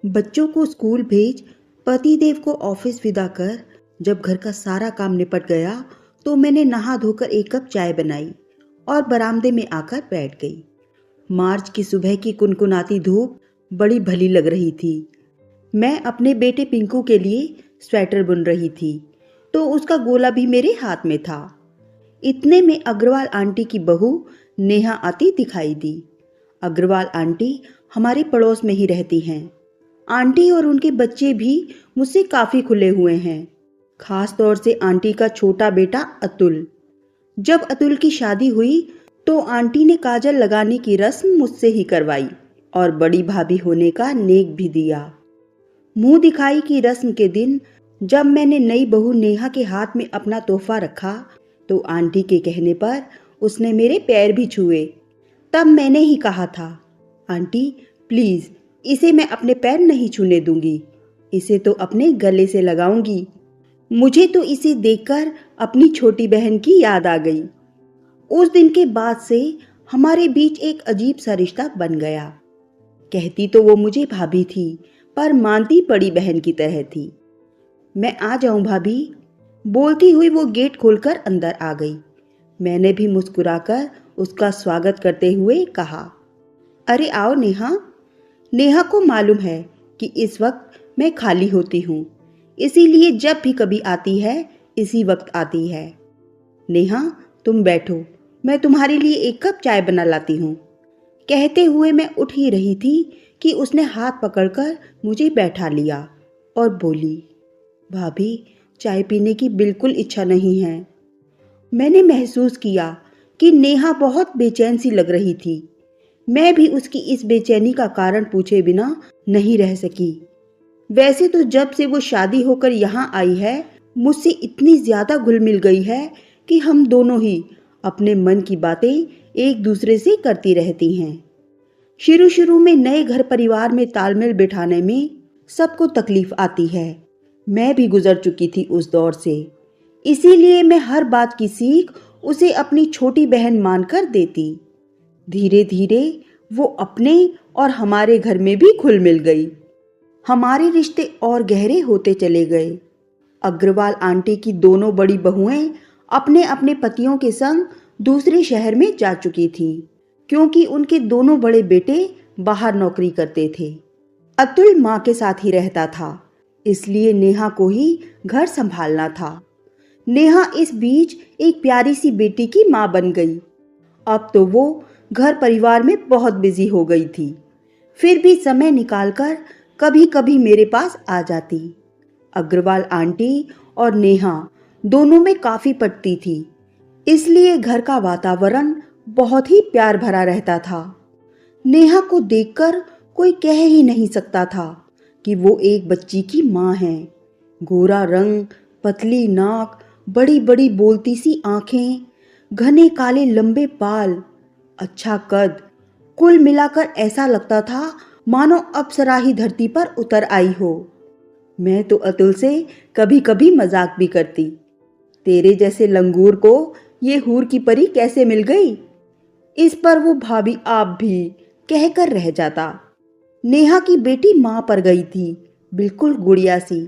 बच्चों को स्कूल भेज, पतिदेव को ऑफिस विदा कर, जब घर का सारा काम निपट गया तो मैंने नहा धोकर एक कप चाय बनाई और बरामदे में आकर बैठ गई। मार्च की सुबह की कुनकुनाती धूप बड़ी भली लग रही थी। मैं अपने बेटे पिंकू के लिए स्वेटर बुन रही थी तो उसका गोला भी मेरे हाथ में था। इतने में अग्रवाल आंटी की बहू नेहा आती दिखाई दी। अग्रवाल आंटी हमारे पड़ोस में ही रहती हैं। आंटी और उनके बच्चे भी मुझसे काफ़ी खुले हुए हैं, खास तौर से आंटी का छोटा बेटा अतुल। जब अतुल की शादी हुई तो आंटी ने काजल लगाने की रस्म मुझसे ही करवाई और बड़ी भाभी होने का नेक भी दिया। मुंह दिखाई की रस्म के दिन जब मैंने नई बहू नेहा के हाथ में अपना तोहफा रखा तो आंटी के कहने पर उसने मेरे पैर भी छुए। तब मैंने ही कहा था, आंटी प्लीज़ इसे मैं अपने पैर नहीं छूने दूंगी, इसे तो अपने गले से लगाऊंगी। मुझे तो इसे देखकर अपनी छोटी बहन की याद आ गई। उस दिन के बाद से हमारे बीच एक अजीब सा रिश्ता बन गया। कहती तो वो मुझे भाभी थी, पर मानती बड़ी बहन की तरह थी। मैं आ जाऊं भाभी? बोलती हुई वो गेट खोलकर अंदर आ गई। मैंने भी मुस्कुराकर उसका स्वागत करते हुए कहा, अरे आओ नेहा। नेहा को मालूम है कि इस वक्त मैं खाली होती हूँ, इसीलिए जब भी कभी आती है इसी वक्त आती है। नेहा तुम बैठो, मैं तुम्हारे लिए एक कप चाय बना लाती हूँ। कहते हुए मैं उठ ही रही थी कि उसने हाथ पकड़कर मुझे बैठा लिया और बोली, भाभी चाय पीने की बिल्कुल इच्छा नहीं है। मैंने महसूस किया कि नेहा बहुत बेचैन सी लग रही थी। मैं भी उसकी इस बेचैनी का कारण पूछे बिना नहीं रह सकी। वैसे तो जब से वो शादी होकर यहाँ आई है मुझसे इतनी ज्यादा घुल मिल गई है कि हम दोनों ही अपने मन की बातें एक दूसरे से करती रहती हैं। शुरू शुरू में नए घर परिवार में तालमेल बिठाने में सबको तकलीफ आती है। मैं भी गुजर चुकी थी उस दौर से, इसीलिए मैं हर बात की सीख उसे अपनी छोटी बहन मानकर देती। धीरे धीरे वो अपने और हमारे घर में भी घुल मिल गई। हमारे रिश्ते और गहरे होते चले गए। अग्रवाल आंटी की दोनों बड़ी बहुएं अपने अपने पतियों के संग दूसरे शहर में जा चुकी थीं, क्योंकि उनके दोनों बड़े बेटे बाहर नौकरी करते थे। अतुल माँ के साथ ही रहता था, इसलिए नेहा को ही घर संभालना था। नेहा इस बीच एक प्यारी सी बेटी की माँ बन गई। अब तो वो घर परिवार में बहुत बिजी हो गई थी, फिर भी समय निकालकर कभी कभी मेरे पास आ जाती। अग्रवाल आंटी और नेहा दोनों में काफ़ी पटती थी, इसलिए घर का वातावरण बहुत ही प्यार भरा रहता था। नेहा को देखकर कोई कह ही नहीं सकता था कि वो एक बच्ची की माँ है। गोरा रंग, पतली नाक, बड़ी बड़ी बोलती सी आंखें, घने काले लंबे बाल, अच्छा कद, कुल मिलाकर ऐसा लगता था मानो अप्सरा ही धरती पर उतर आई हो। मैं तो अतुल से कभी कभी मजाक भी करती, तेरे जैसे लंगूर को ये हूर की परी कैसे मिल गई? इस पर वो भाभी आप भी कहकर रह जाता। नेहा की बेटी मां पर गई थी, बिल्कुल गुड़िया सी।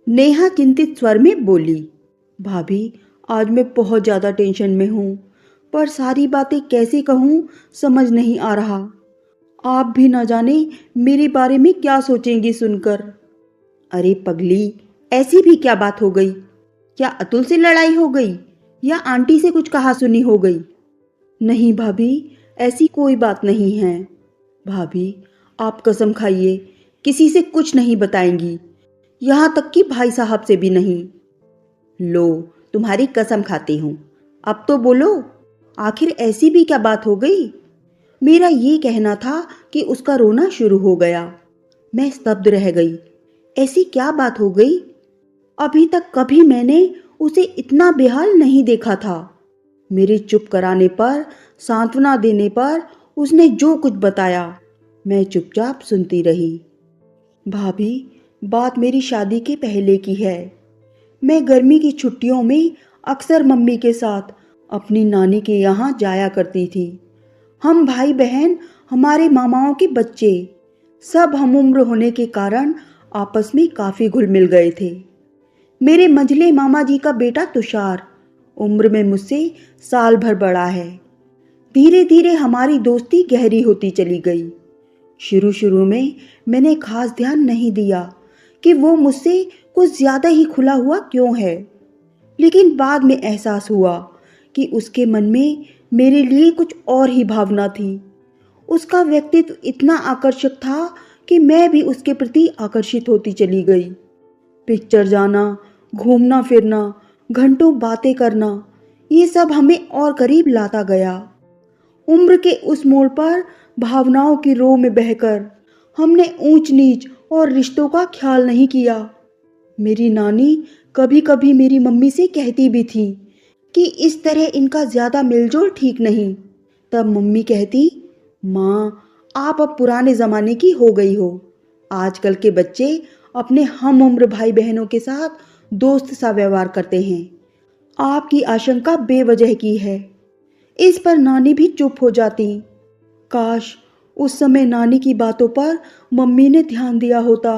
नेहा चिंतित स्वर में बोली, भाभी आज मैं बहुत ज़्यादा टेंशन में हूँ, पर सारी बातें कैसे कहूँ समझ नहीं आ रहा। आप भी ना जाने मेरे बारे में क्या सोचेंगी सुनकर। अरे पगली, ऐसी भी क्या बात हो गई? क्या अतुल से लड़ाई हो गई या आंटी से कुछ कहा सुनी हो गई? नहीं भाभी, ऐसी कोई बात नहीं है। भाभी आप कसम खाइए, किसी से कुछ नहीं बताएंगी, यहाँ तक कि भाई साहब से भी नहीं। लो तुम्हारी कसम खाती हूँ, अब तो बोलो, आखिर ऐसी भी क्या बात हो गई? मेरा ये कहना था कि उसका रोना शुरू हो गया। मैं स्तब्ध रह गई। ऐसी क्या बात हो गई? अभी तक कभी मैंने उसे इतना बेहाल नहीं देखा था। मेरे चुप कराने पर, सांत्वना देने पर उसने जो कुछ बताया मैं चुपचाप सुनती रही। भाभी बात मेरी शादी के पहले की है। मैं गर्मी की छुट्टियों में अक्सर मम्मी के साथ अपनी नानी के यहाँ जाया करती थी। हम भाई बहन, हमारे मामाओं के बच्चे सब हमउम्र होने के कारण आपस में काफी घुल मिल गए थे। मेरे मंझले मामा जी का बेटा तुषार उम्र में मुझसे साल भर बड़ा है। धीरे धीरे हमारी दोस्ती गहरी होती चली गई। शुरू शुरू में मैंने खास ध्यान नहीं दिया कि वो मुझसे कुछ ज्यादा ही खुला हुआ क्यों है, लेकिन बाद में एहसास हुआ कि उसके मन में मेरे लिए कुछ और ही भावना थी। उसका व्यक्तित्व इतना आकर्षक था कि मैं भी उसके प्रति आकर्षित होती चली गई। पिक्चर जाना, घूमना फिरना, घंटों बातें करना, ये सब हमें और करीब लाता गया। उम्र के उस मोड़ पर भावनाओं की रो में बहकर हमने ऊंच नीच और रिश्तों का ख्याल नहीं किया। मेरी नानी कभी कभी मेरी मम्मी से कहती भी थी कि इस तरह इनका ज्यादा मिलजोल ठीक नहीं। तब मम्मी कहती, माँ आप अब पुराने जमाने की हो गई हो। आजकल के बच्चे अपने हम उम्र भाई बहनों के साथ दोस्त सा व्यवहार करते हैं। आपकी आशंका बेवजह की है। इस पर नानी भी चुप हो जाती। काश उस समय नानी की बातों पर मम्मी ने ध्यान दिया होता।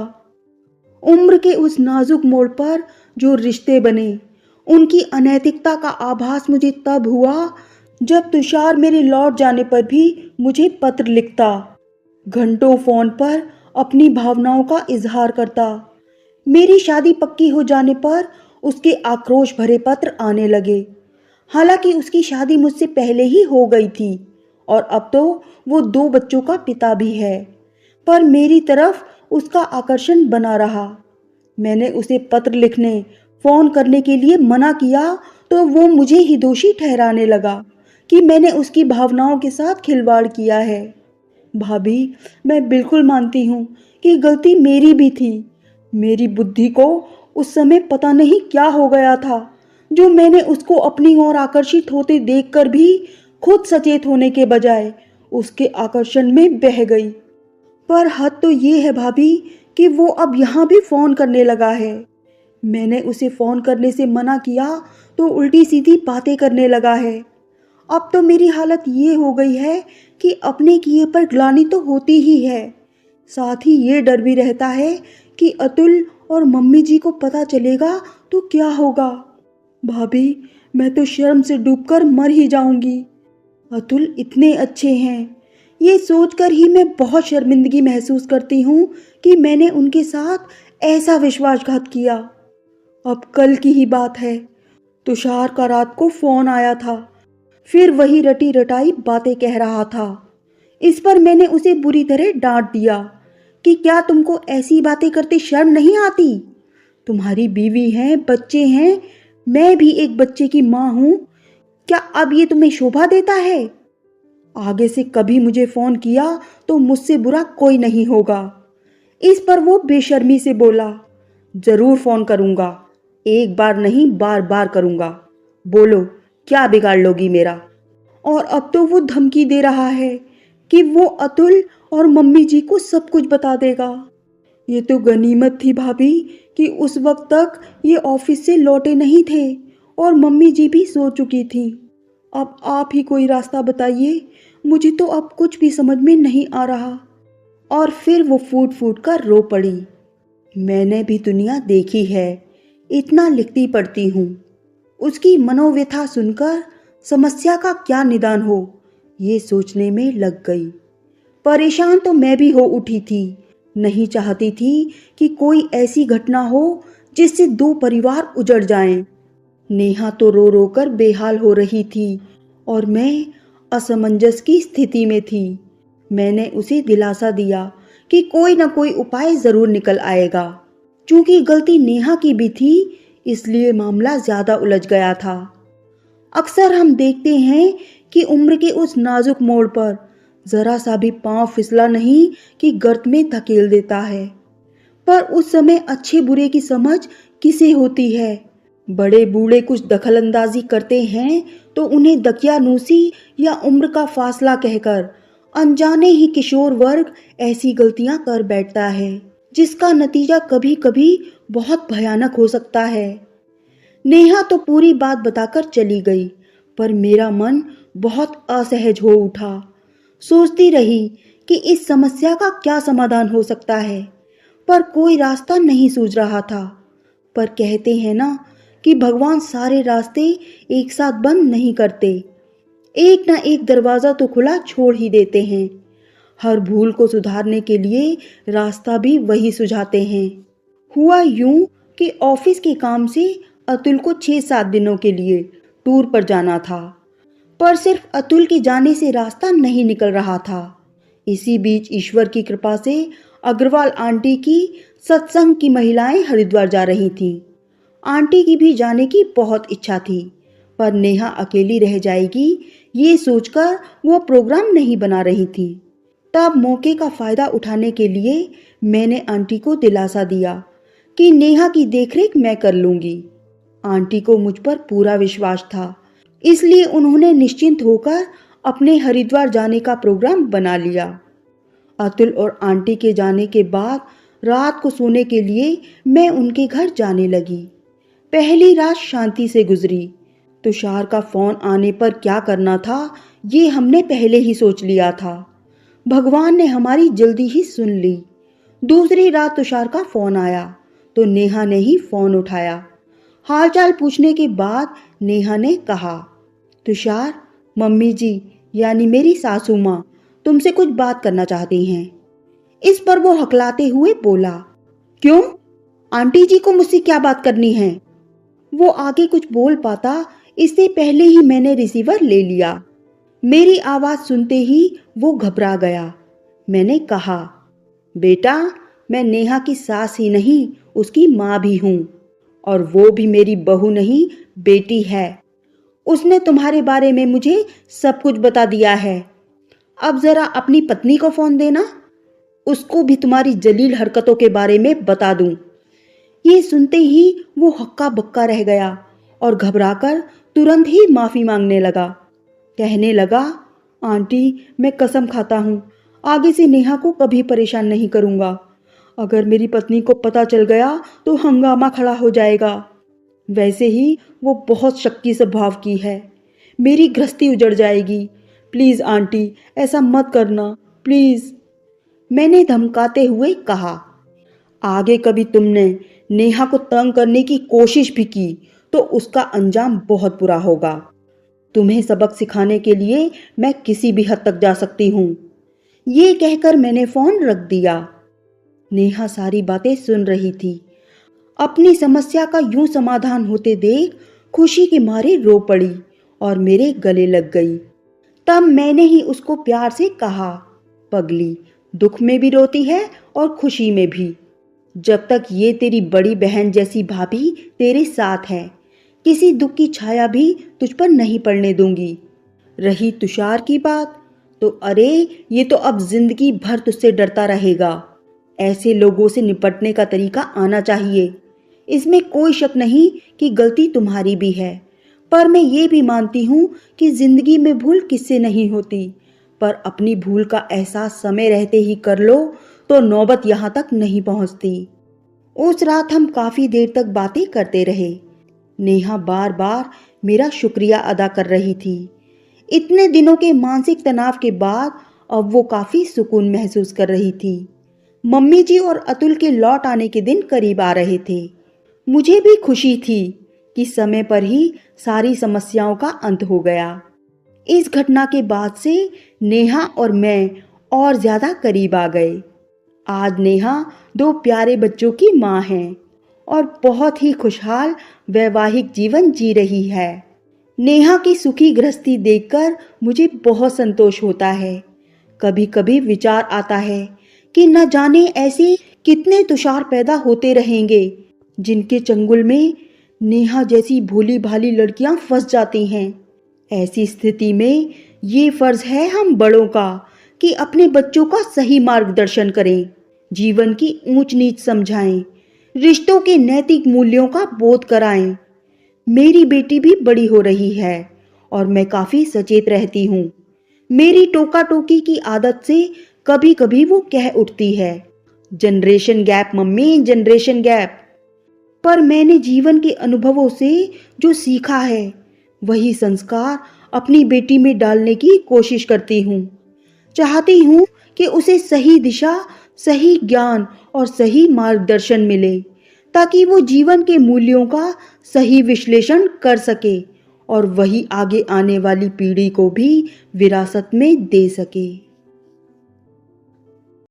उम्र के उस नाजुक मोड़ पर जो रिश्ते बने, उनकी अनैतिकता का आभास मुझे तब हुआ जब तुषार मेरे लौट जाने पर भी मुझे पत्र लिखता, घंटों फोन पर अपनी भावनाओं का इजहार करता। मेरी शादी पक्की हो जाने पर उसके आक्रोश भरे पत्र आने लगे। हालांकि उसकी शादी मुझसे पहले ही हो गई थी और अब तो वो 2 बच्चों का पिता भी है, पर मेरी तरफ उसका आकर्षण बना रहा। मैंने उसे पत्र लिखने, फोन करने के लिए मना किया तो वो मुझे ही दोषी ठहराने लगा कि मैंने उसकी भावनाओं के साथ खिलवाड़ किया है। भाभी, मैं बिल्कुल मानती हूँ कि गलती मेरी भी थी। मेरी बुद्धि को उस समय पता नहीं क्या हो गया था, जो मैंने उसको अपनी ओर आकर्षित होते देखकर भी खुद सचेत होने के बजाय उसके आकर्षण में बह गई। पर हद तो ये है भाभी कि वो अब यहाँ भी फोन करने लगा है। मैंने उसे फोन करने से मना किया तो उल्टी सीधी बातें करने लगा है। अब तो मेरी हालत ये हो गई है कि अपने किए पर ग्लानि तो होती ही है, साथ ही ये डर भी रहता है कि अतुल और मम्मी जी को पता चलेगा तो क्या होगा। भाभी, मैं तो शर्म से डूबकर मर ही जाऊंगी। अतुल इतने अच्छे हैं, ये सोचकर ही मैं बहुत शर्मिंदगी महसूस करती हूँ कि मैंने उनके साथ ऐसा विश्वासघात किया। अब कल की ही बात है, तुषार का रात को फोन आया था, फिर वही रटी रटाई बातें कह रहा था। इस पर मैंने उसे बुरी तरह डांट दिया कि क्या तुमको ऐसी बातें करते शर्म नहीं आती? तुम्हारी बीवी है, बच्चे हैं, मैं भी एक बच्चे की माँ हूँ, क्या अब ये तुम्हें शोभा देता है? आगे से कभी मुझे फोन किया तो मुझसे बुरा कोई नहीं होगा। इस पर वो बेशर्मी से बोला, जरूर फोन करूंगा, एक बार नहीं बार बार करूंगा, बोलो क्या बिगाड़ लोगी मेरा? और अब तो वो धमकी दे रहा है कि वो अतुल और मम्मी जी को सब कुछ बता देगा। ये तो गनीमत थी भाभी कि उस वक्त तक ये ऑफिस से लौटे नहीं थे और मम्मी जी भी सो चुकी थी। अब आप ही कोई रास्ता बताइए, मुझे तो अब कुछ भी समझ में नहीं आ रहा। और फिर वो फूट फूट कर रो पड़ी। मैंने भी दुनिया देखी है, इतना लिखती पढ़ती हूँ। उसकी मनोव्यथा सुनकर समस्या का क्या निदान हो, ये सोचने में लग गई। परेशान तो मैं भी हो उठी थी। नहीं चाहती थी कि कोई ऐसी घटना हो जिससे 2 परिवार उजड़ जाएं। नेहा तो रो रो कर बेहाल हो रही थी और मैं असमंजस की स्थिति में थी। मैंने उसे दिलासा दिया कि कोई ना कोई उपाय जरूर निकल आएगा। चूंकि गलती नेहा की भी थी, इसलिए मामला ज्यादा उलझ गया था। अक्सर हम देखते हैं कि उम्र के उस नाजुक मोड़ पर जरा सा भी पांव फिसला नहीं कि गर्त में धकेल देता है। पर उस समय अच्छे बुरे की समझ किसे होती है? बड़े बूढ़े कुछ दखलंदाजी करते हैं तो उन्हें दकियानूसी या उम्र का फासला कहकर अनजाने ही किशोर वर्ग ऐसी गलतियां कर बैठता है, जिसका नतीजा कभी कभी बहुत भयानक हो सकता है। नेहा तो पूरी बात बताकर चली गई, पर मेरा मन बहुत असहज हो उठा। सोचती रही कि इस समस्या का क्या समाधान हो सकता है, पर कोई रास्ता नहीं सूझ रहा था। पर कहते हैं ना कि भगवान सारे रास्ते एक साथ बंद नहीं करते, एक ना एक दरवाजा तो खुला छोड़ ही देते हैं। हर भूल को सुधारने के लिए रास्ता भी वही सुझाते हैं। हुआ यूं कि ऑफिस के काम से अतुल को 6-7 दिनों के लिए टूर पर जाना था, पर सिर्फ अतुल के जाने से रास्ता नहीं निकल रहा था। इसी बीच ईश्वर की कृपा से अग्रवाल आंटी की सत्संग की महिलाएं हरिद्वार जा रही थीं। आंटी की भी जाने की बहुत इच्छा थी, पर नेहा अकेली रह जाएगी ये सोचकर वो प्रोग्राम नहीं बना रही थी। तब मौके का फायदा उठाने के लिए मैंने आंटी को दिलासा दिया कि नेहा की देखरेख मैं कर लूंगी। आंटी को मुझ पर पूरा विश्वास था, इसलिए उन्होंने निश्चिंत होकर अपने हरिद्वार जाने का प्रोग्राम बना लिया। अतुल और आंटी के जाने के बाद रात को सोने के लिए मैं उनके घर जाने लगी। पहली रात शांति से गुजरी। तुषार का फोन आने पर क्या करना था ये हमने पहले ही सोच लिया था। भगवान ने हमारी जल्दी ही सुन ली। दूसरी रात तुषार का फोन आया तो नेहा ने ही फोन उठाया। हालचाल पूछने के बाद नेहा ने कहा, तुषार, मम्मी जी यानी मेरी सासू माँ तुमसे कुछ बात करना चाहती हैं। इस पर वो हकलाते हुए बोला, क्यों? आंटी जी को मुझसे क्या बात करनी है? वो आगे कुछ बोल पाता इससे पहले ही मैंने रिसीवर ले लिया। मेरी आवाज सुनते ही वो घबरा गया। मैंने कहा, बेटा, मैं नेहा की सास ही नहीं उसकी माँ भी हूँ, और वो भी मेरी बहू नहीं बेटी है। उसने तुम्हारे बारे में मुझे सब कुछ बता दिया है। अब जरा अपनी पत्नी को फोन देना, उसको भी तुम्हारी जलील हरकतों के बारे में बता दूं। ये सुनते ही वो हक्का बक्का रह गया और घबराकर तुरंत ही माफी मांगने लगा। कहने लगा, आंटी, मैं कसम खाता हूँ आगे से नेहा को कभी परेशान नहीं करूँगा। अगर मेरी पत्नी को पता चल गया तो हंगामा खड़ा हो जाएगा। वैसे ही वो बहुत शक्की स्वभाव की है, मेरी गृहस्थी उजड़ जाएगी। प्लीज़ आंटी, ऐसा मत करना, प्लीज़। मैंने धमकाते हुए कहा, आगे कभी तुमने नेहा को तंग करने की कोशिश भी की तो उसका अंजाम बहुत बुरा होगा। तुम्हें सबक सिखाने के लिए मैं किसी भी हद तक जा सकती हूँ। ये कहकर मैंने फोन रख दिया। नेहा सारी बातें सुन रही थी। अपनी समस्या का यूं समाधान होते देख खुशी के मारे रो पड़ी और मेरे गले लग गई। तब मैंने ही उसको प्यार से कहा, पगली, दुख में भी रोती है और खुशी में भी। जब तक ये तेरी बड़ी बहन जैसी भाभी तेरे साथ है, किसी दुख की छाया भी तुझ पर नहीं पड़ने दूंगी। रही तुषार की बात, तो अरे ये तो अब जिंदगी भर तुझसे डरता रहेगा। ऐसे लोगों से निपटने का तरीका आना चाहिए। इसमें कोई शक नहीं कि गलती तुम्हारी भी है, पर मैं ये भी मानती हूँ कि जिंदगी में भूल किससे नहीं होती, पर अपनी भूल का एहसास समय रहते ही कर लो तो नौबत यहाँ तक नहीं पहुँचती। उस रात हम काफ़ी देर तक बातें करते रहे। नेहा बार बार मेरा शुक्रिया अदा कर रही थी। इतने दिनों के मानसिक तनाव के बाद अब वो काफ़ी सुकून महसूस कर रही थी। मम्मी जी और अतुल के लौट आने के दिन करीब आ रहे थे। मुझे भी खुशी थी कि समय पर ही सारी समस्याओं का अंत हो गया। इस घटना के बाद से नेहा और मैं और ज़्यादा करीब आ गए। आज नेहा 2 प्यारे बच्चों की माँ है और बहुत ही खुशहाल वैवाहिक जीवन जी रही है। नेहा की सुखी गृहस्थी देखकर मुझे बहुत संतोष होता है। कभी कभी विचार आता है कि न जाने ऐसे कितने तुषार पैदा होते रहेंगे जिनके चंगुल में नेहा जैसी भोली भाली लड़कियां फंस जाती हैं। ऐसी स्थिति में ये फर्ज है हम बड़ों का कि अपने बच्चों का सही मार्गदर्शन करें, जीवन की ऊंच नीच समझाएं, रिश्तों के नैतिक मूल्यों का बोध कराएं। मेरी बेटी भी बड़ी हो रही है और मैं काफी सचेत रहती हूँ। मेरी टोका टोकी की आदत से कभी कभी वो कह उठती है, generation gap mummy, generation gap. पर मैंने जीवन के अनुभवों से जो सीखा है वही संस्कार अपनी बेटी में डालने की कोशिश करती हूँ। चाहती हूँ कि उसे सही दिशा, सही ज्ञान और सही मार्गदर्शन मिले, ताकि वो जीवन के मूल्यों का सही विश्लेषण कर सके और वही आगे आने वाली पीढ़ी को भी विरासत में दे सके।